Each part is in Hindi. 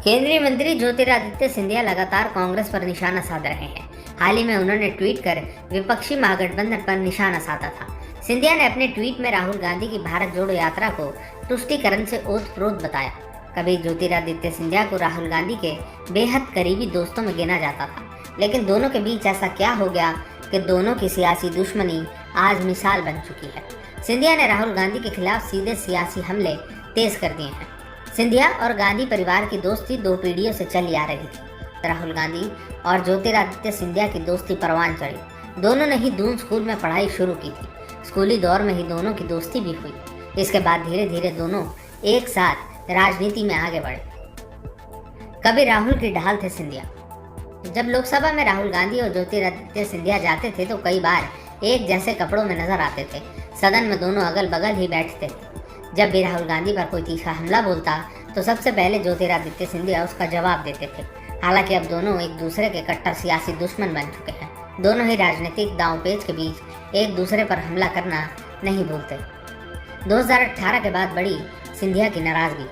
केंद्रीय मंत्री ज्योतिरादित्य सिंधिया लगातार कांग्रेस पर निशाना साध रहे हैं। हाल ही में उन्होंने ट्वीट कर विपक्षी महागठबंधन पर निशाना साधा था। सिंधिया ने अपने ट्वीट में राहुल गांधी की भारत जोड़ो यात्रा को तुष्टीकरण से ओतप्रोत बताया। कभी ज्योतिरादित्य सिंधिया को राहुल गांधी के बेहद करीबी दोस्तों में गिना जाता था, लेकिन दोनों के बीच ऐसा क्या हो गया कि दोनों की सियासी दुश्मनी आज मिसाल बन चुकी है। सिंधिया ने राहुल गांधी के खिलाफ सीधे सियासी हमले तेज कर दिए हैं। सिंधिया और गांधी परिवार की दोस्ती 2 पीढ़ियों से चली आ रही थी। राहुल गांधी और ज्योतिरादित्य सिंधिया की दोस्ती परवान चढ़ी। दोनों ने ही दून स्कूल में पढ़ाई शुरू की थी। स्कूली दौर में ही दोनों की दोस्ती भी हुई। इसके बाद धीरे धीरे दोनों एक साथ राजनीति में आगे बढ़े। कभी राहुल की ढाल थे सिंधिया। जब लोकसभा में राहुल गांधी और ज्योतिरादित्य सिंधिया जाते थे तो कई बार एक जैसे कपड़ों में नजर आते थे। सदन में दोनों अगल बगल ही बैठते थे। जब भी राहुल गांधी पर कोई तीखा हमला बोलता तो सबसे पहले ज्योतिरादित्य सिंधिया उसका जवाब देते थे। हालांकि अब दोनों एक दूसरे के कट्टर सियासी दुश्मन बन चुके हैं। दोनों ही राजनीतिक दांवपेच के बीच एक दूसरे पर हमला करना नहीं भूलते। 2018 के बाद बढ़ी सिंधिया की नाराजगी।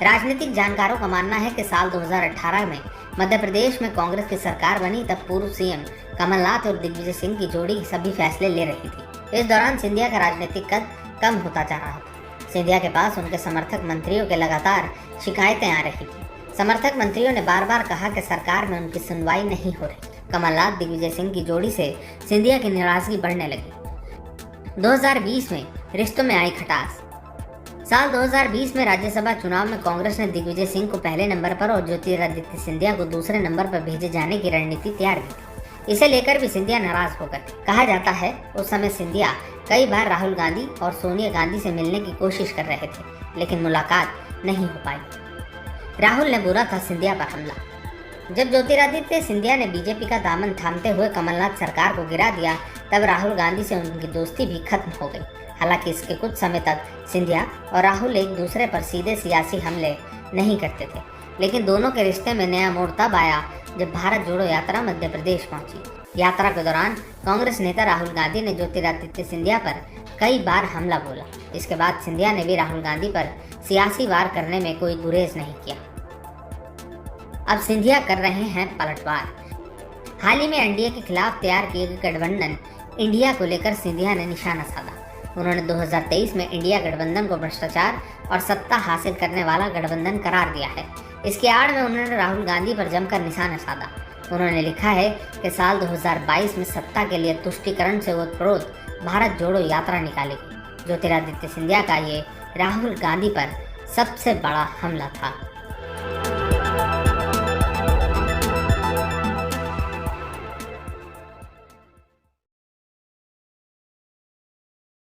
राजनीतिक जानकारों का मानना है कि साल 2018 में मध्य प्रदेश में कांग्रेस की सरकार बनी, तब पूर्व सीएम कमलनाथ और दिग्विजय सिंह की जोड़ी सभी फैसले ले रही थी। इस दौरान सिंधिया का राजनीतिक कद कम होता जा रहा था। सिंधिया के पास उनके समर्थक मंत्रियों के लगातार शिकायतें आ रही थी। समर्थक मंत्रियों ने बार बार कहा कि सरकार में उनकी सुनवाई नहीं हो रही। कमलनाथ दिग्विजय सिंह की जोड़ी से सिंधिया की नाराजगी बढ़ने लगी। 2020 में रिश्तों में आई खटास। साल 2020 में राज्यसभा चुनाव में कांग्रेस ने दिग्विजय सिंह को पहले नंबर पर और ज्योतिरादित्य सिंधिया को दूसरे नंबर पर भेजे जाने की रणनीति तैयार की थी। इसे लेकर भी सिंधिया नाराज हो गए। कहा जाता है उस समय सिंधिया कई बार राहुल गांधी और सोनिया गांधी से मिलने की कोशिश कर रहे थे, लेकिन मुलाकात नहीं हो पाई। राहुल ने बोला था सिंधिया पर हमला। जब ज्योतिरादित्य सिंधिया ने बीजेपी का दामन थामते हुए कमलनाथ सरकार को गिरा दिया, तब राहुल गांधी से उनकी दोस्ती भी खत्म हो गई। हालांकि इसके कुछ समय तक सिंधिया और राहुल एक दूसरे पर सीधे सियासी हमले नहीं करते थे, लेकिन दोनों के रिश्ते में नया मोड़ तब आया जब भारत जोड़ो यात्रा मध्य प्रदेश पहुंची। यात्रा के दौरान कांग्रेस नेता राहुल गांधी ने ज्योतिरादित्य सिंधिया पर कई बार हमला बोला। इसके बाद सिंधिया ने भी राहुल गांधी पर सियासी वार करने में कोई गुरेज नहीं किया। अब सिंधिया कर रहे हैं पलटवार। हाल ही में एनडीए के खिलाफ तैयार किए गए गठबंधन इंडिया को लेकर सिंधिया ने निशाना साधा। उन्होंने 2023 में इंडिया गठबंधन को भ्रष्टाचार और सत्ता हासिल करने वाला गठबंधन करार दिया है। इसके आड़ में उन्होंने राहुल गांधी पर जमकर निशाना साधा। उन्होंने लिखा है कि साल 2022 में सत्ता के लिए तुष्टीकरण से ओतप्रोत भारत जोड़ो यात्रा निकालेगी। ज्योतिरादित्य सिंधिया का ये राहुल गांधी पर सबसे बड़ा हमला था।